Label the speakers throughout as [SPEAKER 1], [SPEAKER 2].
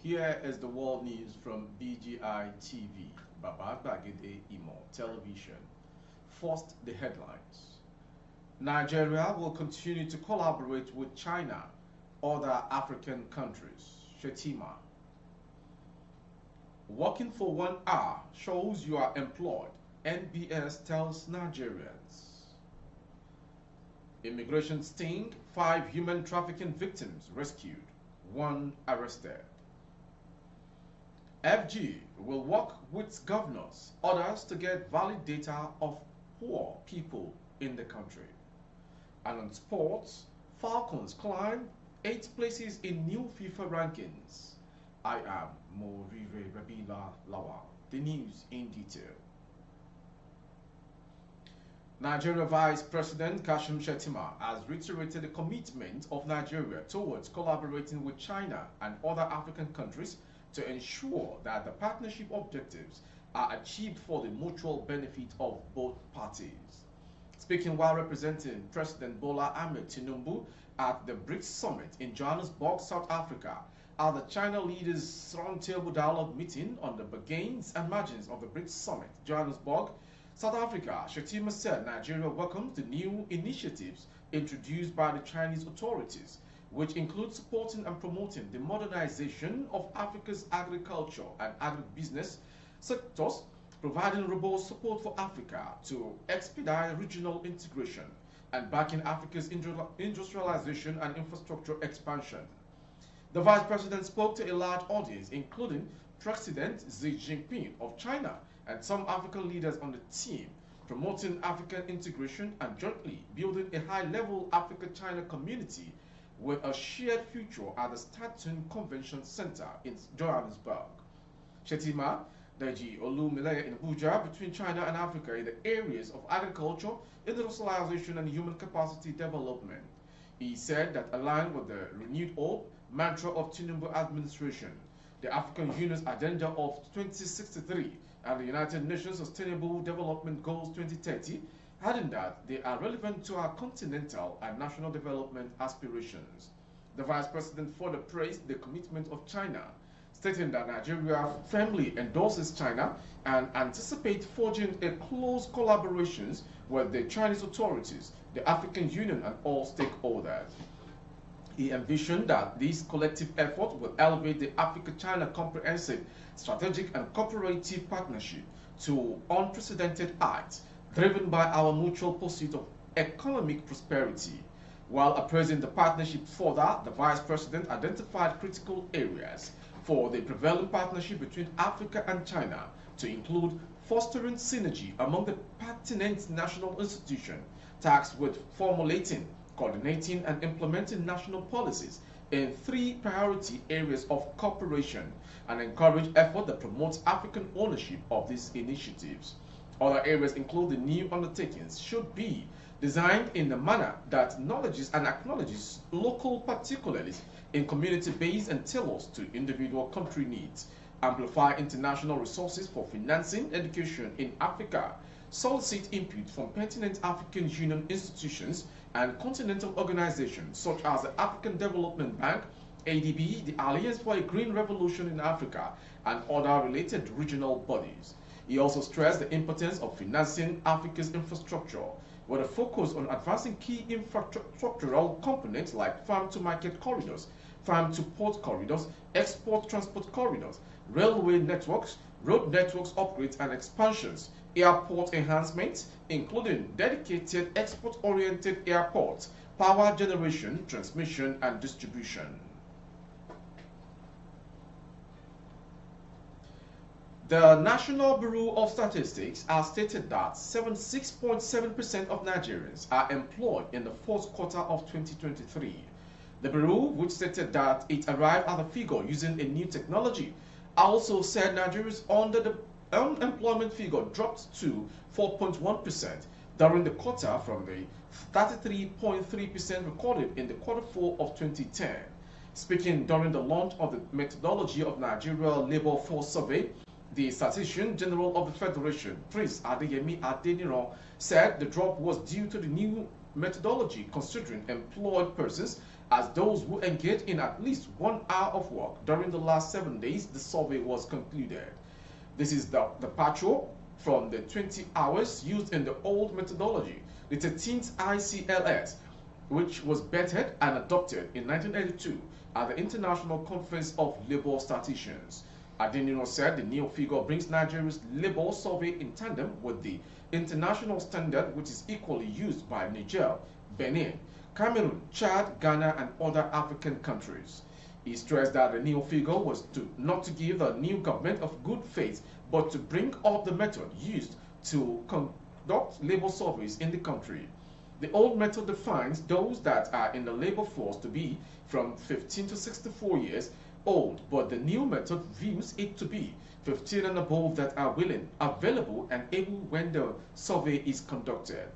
[SPEAKER 1] Here is the world news from BGI TV, Baba Bagide Imo Television. First, the headlines. Nigeria will continue to collaborate with China, other African countries. Shetima. Working for 1 hour shows you are employed, NBS tells Nigerians. Immigration sting, 5 human trafficking victims rescued, 1 arrested. FG will work with governors, others to get valid data of poor people in the country. And on sports, Falcons climb 8 places in new FIFA rankings. I am Morire Rabila Lawal. The news in detail. Nigeria Vice President Kashim Shettima has reiterated the commitment of Nigeria towards collaborating with China and other African countries to ensure that the partnership objectives are achieved for the mutual benefit of both parties. Speaking while representing President Bola Ahmed Tinubu at the BRICS Summit in Johannesburg, South Africa, at the China Leaders Roundtable Dialogue meeting on the beginnings and margins of the BRICS Summit, Johannesburg, South Africa, Shettima said Nigeria welcomes the new initiatives introduced by the Chinese authorities, which include supporting and promoting the modernization of Africa's agriculture and agribusiness sectors, providing robust support for Africa to expedite regional integration, and backing Africa's industrialization and infrastructure expansion. The Vice President spoke to a large audience, including President Xi Jinping of China and some African leaders on the team, promoting African integration and jointly building a high-level Africa-China community with a shared future at the Statun Convention Center in Johannesburg. Shetima, Deji Olumilaya in Abuja between China and Africa in the areas of agriculture, industrialization, and human capacity development. He said that aligned with the renewed hope mantra of Tinubu administration, the African Union's Agenda of 2063 and the United Nations Sustainable Development Goals 2030, adding that they are relevant to our continental and national development aspirations. The Vice President further praised the commitment of China, stating that Nigeria firmly endorses China and anticipates forging a close collaborations with the Chinese authorities, the African Union, and all stakeholders. He envisioned that this collective effort will elevate the Africa-China Comprehensive Strategic and Cooperative Partnership to unprecedented heights, driven by our mutual pursuit of economic prosperity. While appraising the partnership further, the Vice President identified critical areas for the prevailing partnership between Africa and China to include fostering synergy among the pertinent national institutions tasked with formulating, coordinating, and implementing national policies in 3 priority areas of cooperation, and encourage effort that promotes African ownership of these initiatives. Other areas include the new undertakings should be designed in a manner that acknowledges and acknowledges local particularities in community-based and tailors to individual country needs, amplify international resources for financing education in Africa, solicit input from pertinent African Union institutions and continental organizations such as the African Development Bank, ADB, the Alliance for a Green Revolution in Africa, and other related regional bodies. He also stressed the importance of financing Africa's infrastructure, with a focus on advancing key infrastructural components like farm-to-market corridors, farm-to-port corridors, export transport corridors, railway networks, road networks upgrades and expansions, airport enhancements, including dedicated export-oriented airports, power generation, transmission, and distribution. The National Bureau of Statistics has stated that 76.7% of Nigerians are employed in the fourth quarter of 2023. The Bureau, which stated that it arrived at the figure using a new technology, also said Nigerians under the unemployment figure dropped to 4.1% during the quarter from the 33.3% recorded in the quarter 4 of 2010. Speaking during the launch of the methodology of Nigeria Labor Force Survey, The Statistician General of the Federation, Prince Adeyemi Adeniran, said the drop was due to the new methodology considering employed persons as those who engaged in at least 1 hour of work during the last 7 days the survey was concluded. This is the departure from the 20 hours used in the old methodology, the 13th ICLS, which was bettered and adopted in 1982 at the International Conference of Labour Statisticians. Adeniran said the new figure brings Nigeria's labour survey in tandem with the international standard, which is equally used by Niger, Benin, Cameroon, Chad, Ghana, and other African countries. He stressed that the new figure was not to give the new government of good faith, but to bring up the method used to conduct labour surveys in the country. The old method defines those that are in the labour force to be from 15 to 64 years old, but the new method views it to be 15 and above that are willing, available, and able when the survey is conducted.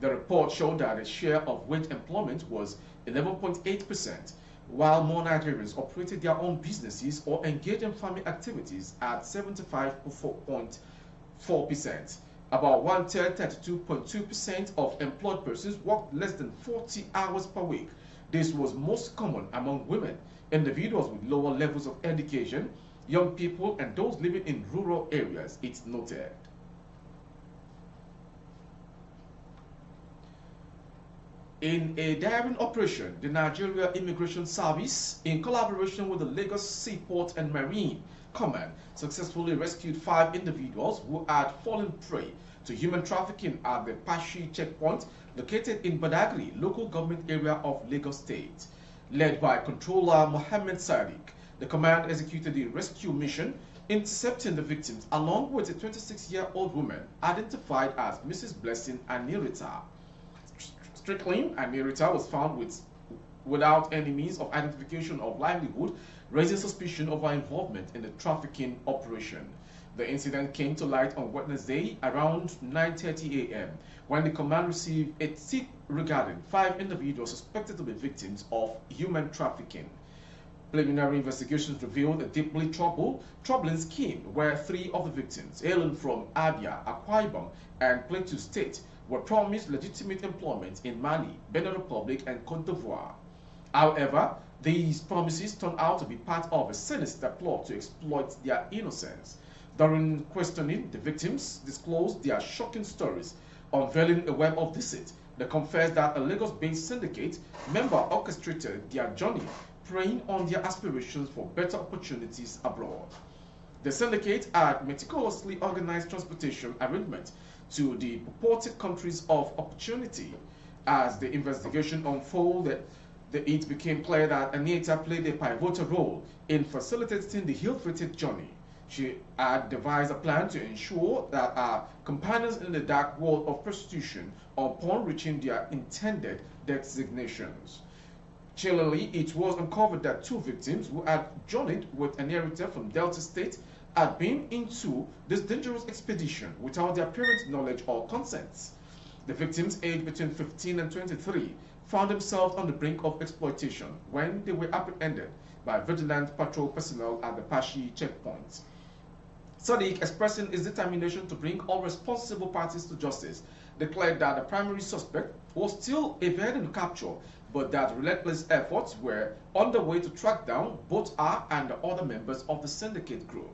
[SPEAKER 1] The report showed that the share of wage employment was 11.8%, while more Nigerians operated their own businesses or engaged in farming activities at 75.4%. About one-third, 32.2% of employed persons worked less than 40 hours per week. This was most common among women, individuals with lower levels of education, young people, and those living in rural areas, it's noted. In a daring operation, the Nigeria Immigration Service, in collaboration with the Lagos Seaport and Marine Command, successfully rescued 5 individuals who had fallen prey to human trafficking at the Pashi checkpoint located in Badagry, local government area of Lagos State. Led by Controller Mohammed Sadiq, the command executed the rescue mission, intercepting the victims along with a 26-year-old woman identified as Mrs. Blessing Anirita. Strickland Anirita was found without any means of identification of livelihood, raising suspicion of her involvement in the trafficking operation. The incident came to light on Wednesday around 9:30 a.m. when the command received a tip regarding 5 individuals suspected to be victims of human trafficking. Preliminary investigations revealed a deeply troubling scheme where 3 of the victims, hailing from Abia, Akwa Ibom, and Plateau State, were promised legitimate employment in Mali, Benin Republic, and Cote d'Ivoire. However, these promises turned out to be part of a sinister plot to exploit their innocence. During questioning, the victims disclosed their shocking stories, unveiling a web of deceit. They confessed that a Lagos-based syndicate member orchestrated their journey, preying on their aspirations for better opportunities abroad. The syndicate had meticulously organized transportation arrangements to the purported countries of opportunity. As the investigation unfolded, it became clear that Anita played a pivotal role in facilitating the ill-fated journey. She had devised a plan to ensure that our companions in the dark world of prostitution, upon reaching their intended designations. Chillingly, it was uncovered that 2 victims who had journeyed with Anita from Delta State had been into this dangerous expedition without their parents' knowledge or consent. The victims, aged between 15 and 23, found themselves on the brink of exploitation when they were apprehended by vigilant patrol personnel at the Pashi checkpoint. Sadiq, expressing his determination to bring all responsible parties to justice, declared that the primary suspect was still evading capture, but that relentless efforts were underway to track down both her and the other members of the syndicate group.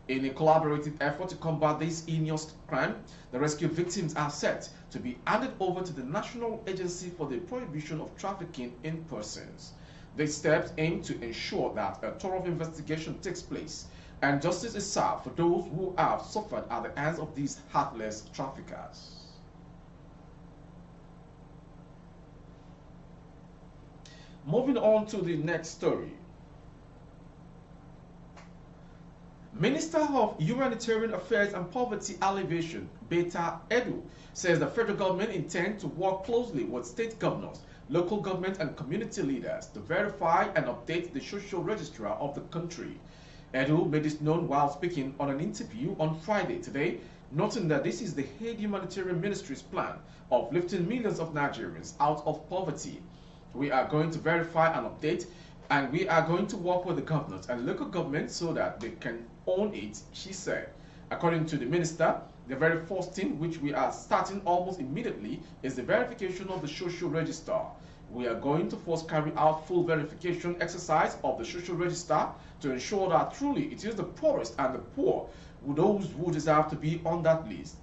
[SPEAKER 1] In a collaborative effort to combat this heinous crime, the rescued victims are set to be handed over to the National Agency for the Prohibition of Trafficking in Persons. These steps aim to ensure that a thorough investigation takes place and justice is served for those who have suffered at the hands of these heartless traffickers. Moving on to the next story. Minister of Humanitarian Affairs and Poverty Alleviation, Beta Edu, says the federal government intends to work closely with state governors, local government and community leaders to verify and update the social registrar of the country. Edu made this known while speaking on an interview on Friday today, noting that this is the Aid Humanitarian Ministry's plan of lifting millions of Nigerians out of poverty. We are going to verify and update, and we are going to work with the governors and local governments so that they can own it, she said. According to the minister, the very first thing which we are starting almost immediately is the verification of the social register. We are going to first carry out full verification exercise of the social register to ensure that truly it is the poorest and the poor, those who deserve to be on that list.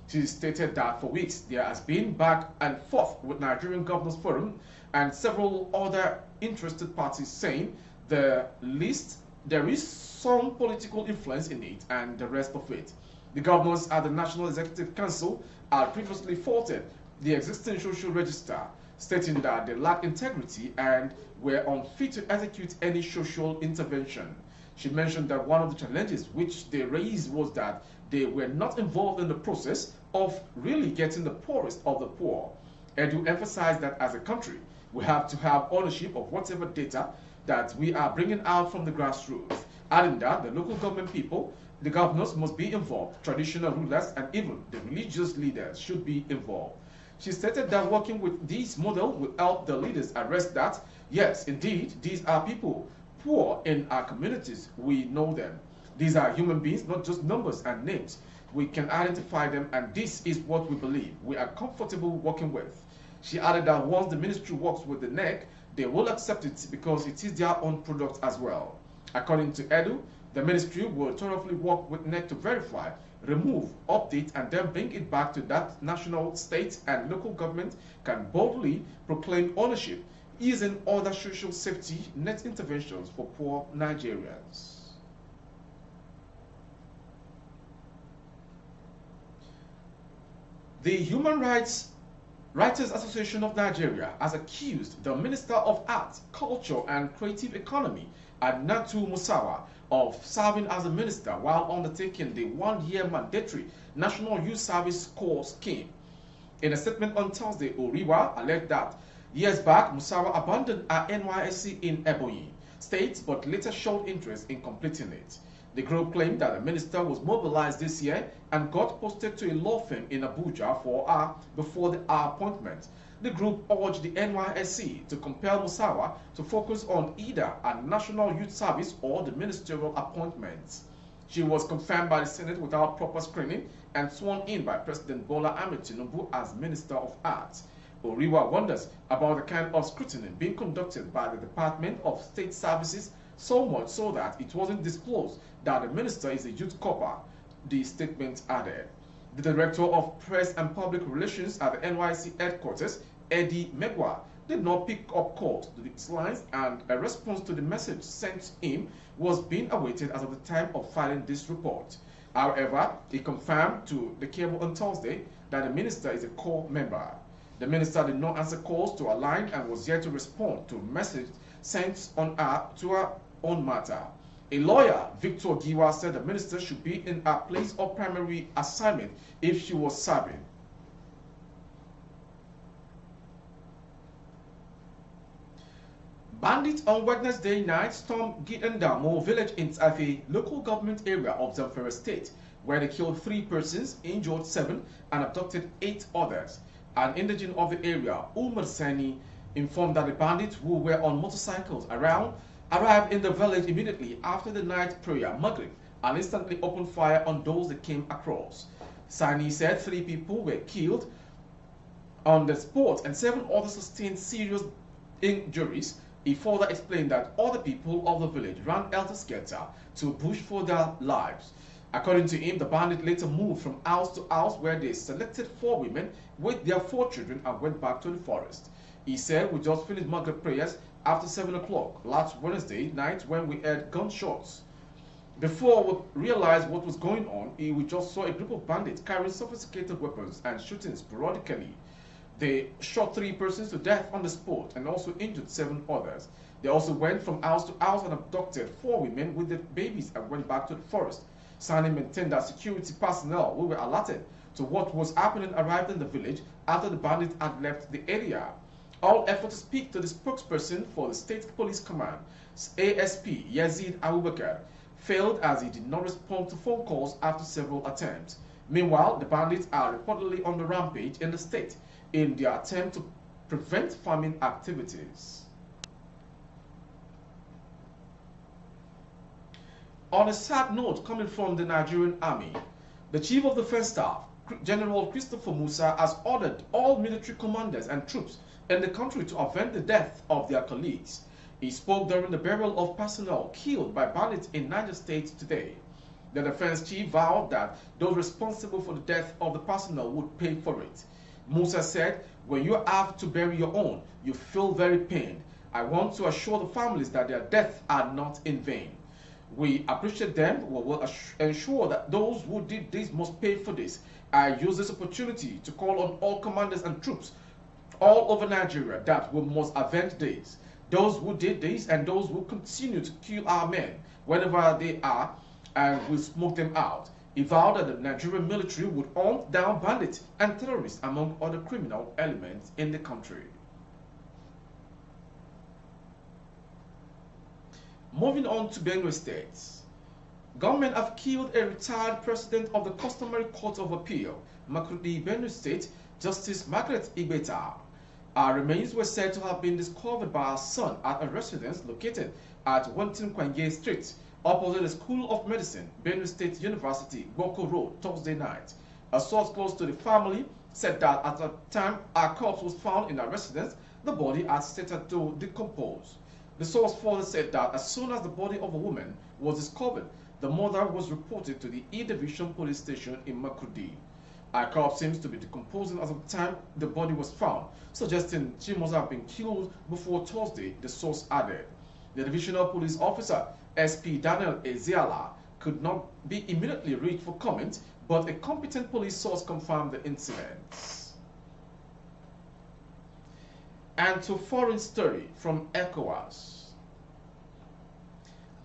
[SPEAKER 1] She stated that for weeks there has been back and forth with Nigerian Governors Forum and several other interested parties saying the list, there is some political influence in it and the rest of it. The governors at the National Executive Council had previously faulted the existing social register, stating that they lack integrity and were unfit to execute any social intervention. She mentioned that one of the challenges which they raised was that they were not involved in the process of really getting the poorest of the poor. Edu emphasized that as a country, we have to have ownership of whatever data that we are bringing out from the grassroots, adding that the local government people, the governors must be involved, traditional rulers, and even the religious leaders should be involved. She stated that working with this model will help the leaders address that, yes, indeed, these are people poor in our communities. We know them. These are human beings, not just numbers and names. We can identify them, and this is what we believe we are comfortable working with. She added that once the ministry works with the NEC, they will accept it because it is their own product as well. According to Edu, the ministry will thoroughly work with NEC to verify, remove, update, and then bring it back to that national, state, and local government can boldly proclaim ownership, easing other social safety net interventions for poor Nigerians. The Human Rights Writers Association of Nigeria has accused the Minister of Arts, Culture and Creative Economy, Adnatu Musawa, of serving as a minister while undertaking the one-year mandatory National Youth Service Corps scheme. In a statement on Thursday, Oriwa alleged that years back, Musawa abandoned her NYSC in Ebonyi State but later showed interest in completing it. The group claimed that the minister was mobilized this year and got posted to a law firm in Abuja for her before her appointment. The group urged the NYSC to compel Musawa to focus on either a National Youth Service or the ministerial appointments. She was confirmed by the Senate without proper screening and sworn in by President Bola Ahmed Tinubu as Minister of Arts. Oriwa wonders about the kind of scrutiny being conducted by the Department of State Services, so much so that it wasn't disclosed that the minister is a youth corper, the statement added. The Director of Press and Public Relations at the NYC headquarters, Eddie Megwa, did not pick up calls to these lines, and a response to the message sent him was being awaited as of the time of filing this report. However, he confirmed to the cable on Thursday that the minister is a core member. The minister did not answer calls to her line and was yet to respond to a message sent on her to her own matter. A lawyer, Victor Giwa, said the minister should be in her place of primary assignment if she was serving. Bandits on Wednesday night stormed Gidandamo village in Tafe, local government area of Zamfara State, where they killed 3 persons, injured 7, and abducted 8 others. An indigent of the area, Umar Sani, informed that the bandits who were on motorcycles arrived in the village immediately after the night prayer, Maghrib, and instantly opened fire on those they came across. Sani said 3 people were killed on the spot and 7 others sustained serious injuries. He further explained that other people of the village ran helter-skelter to bush for their lives. According to him, the bandit later moved from house to house where they selected 4 women with their 4 children and went back to the forest. He said, "We just finished Maghrib prayers after 7 o'clock last Wednesday night when we heard gunshots. Before we realized what was going on, we just saw a group of bandits carrying sophisticated weapons and shooting sporadically. They shot 3 persons to death on the spot and also injured 7 others. They also went from house to house and abducted 4 women with their babies and went back to the forest." Sani maintained that security personnel who were alerted to what was happening arrived in the village after the bandits had left the area. All efforts to speak to the spokesperson for the State Police Command, ASP Yazid Abubakar, failed as he did not respond to phone calls after several attempts. Meanwhile, the bandits are reportedly on the rampage in the state in their attempt to prevent farming activities. On a sad note coming from the Nigerian army, The Chief of Defense Staff, General Christopher Musa, has ordered all military commanders and troops in the country to avenge the death of their colleagues. He spoke during the burial of personnel killed by bandits in Niger State today. The defense chief vowed that those responsible for the death of the personnel would pay for it. Musa said, "When you have to bury your own, you feel very pained. I want to assure the families that their deaths are not in vain. We appreciate them. We will ensure that those who did this must pay for this. I use this opportunity to call on all commanders and troops all over Nigeria that we must avenge this. Those who did this and those who continue to kill our men, wherever they are, and will smoke them out." He vowed that the Nigerian military would hunt down bandits and terrorists among other criminal elements in the country. Moving on to Benue State. Government have killed a retired president of the Customary Court of Appeal, Makurdi, Benue State, Justice Margaret Igbeta. Her remains were said to have been discovered by her son at a residence located at Wentin Kwanye Street, opposite the School of Medicine, Benue State University, Boko Road, Thursday night. A source close to the family said that at the time her corpse was found in her residence, the body had started to decompose. The source further said that as soon as the body of a woman was discovered, the mother was reported to the E-Division police station in Makurdi. Her corpse seems to be decomposing as of the time the body was found, suggesting she must have been killed before Thursday, the source added. The divisional police officer, SP Daniel Ezeala, could not be immediately reached for comment, but a competent police source confirmed the incident. And to foreign story from ECOWAS.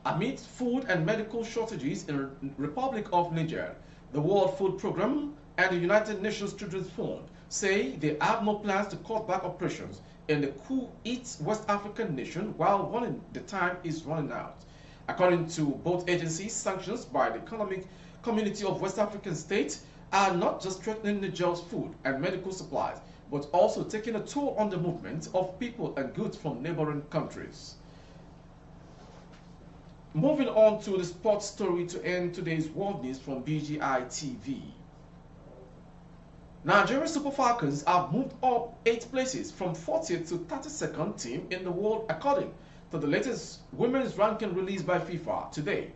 [SPEAKER 1] Amid food and medical shortages in the Republic of Niger, the World Food Programme and the United Nations Children's Fund say they have no plans to cut back operations in the Coup-Eat West African nation while the time is running out. According to both agencies, sanctions by the Economic Community of West African States are not just threatening Niger's food and medical supplies, but also taking a toll on the movement of people and goods from neighboring countries. Moving on to the sports story to end today's world news from BGI TV. Nigeria Super Falcons have moved up 8 places from 40th to 32nd team in the world according to the latest women's ranking released by FIFA today.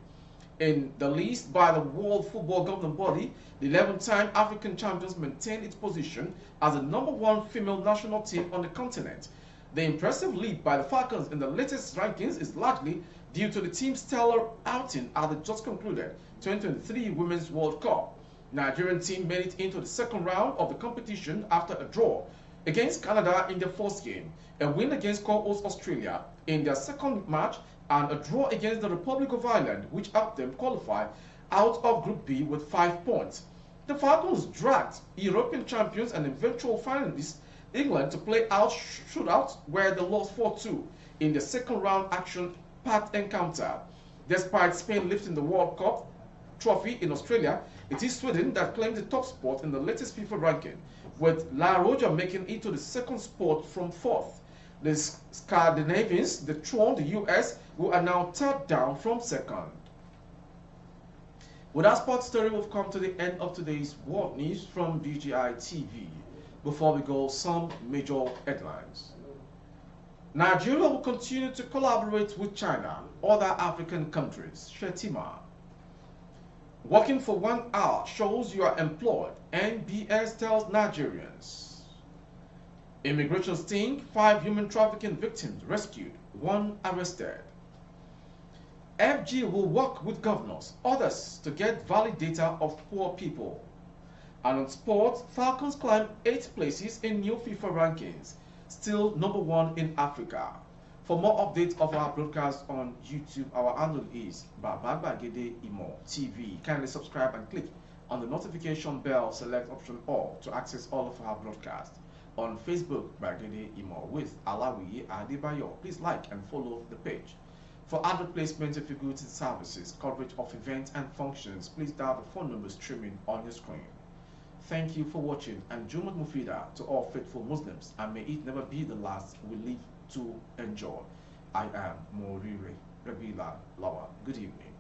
[SPEAKER 1] In the list by the World Football Governing Body, the 11-time African champions maintained its position as the #1 female national team on the continent. The impressive lead by the Falcons in the latest rankings is largely due to the team's stellar outing at the just concluded 2023 Women's World Cup. Nigerian team made it into the second round of the competition after a draw against Canada in their first game, a win against co-host Australia in their second match, and a draw against the Republic of Ireland, which helped them qualify out of Group B with 5 points. The Falcons dragged European champions and eventual finalists England to play out shootout, where they lost 4-2 in the second round action-packed encounter. Despite Spain lifting the World Cup trophy in Australia, it is Sweden that claims the top spot in the latest FIFA ranking, with La Roja making it to the second spot from 4th. The Scandinavians dethroned the US, who are now third down from 2nd. With that sports story, we've come to the end of today's world news from BGI TV. Before we go, some major headlines. Nigeria will continue to collaborate with China, other African countries. Shetima. Working for 1 hour shows you are employed, NBS tells Nigerians. Immigration sting, 5 human trafficking victims rescued, 1 arrested. FG will work with governors, others to get valid data of poor people. And on sports, Falcons climb 8 places in new FIFA rankings, still #1 in Africa. For more updates of our broadcast on YouTube, our handle is Babagede Imo TV. Kindly subscribe and click on the notification bell, select option all to access all of our broadcasts. On Facebook, Bagede Imo with Alawi Adebayo. Please like and follow the page. For advert placement of your goods and services, coverage of events and functions, please dial the phone number streaming on your screen. Thank you for watching, and Jumat Mufida to all faithful Muslims, and may it never be the last we live to enjoy. I am Morire Rabila Lawa. Good evening.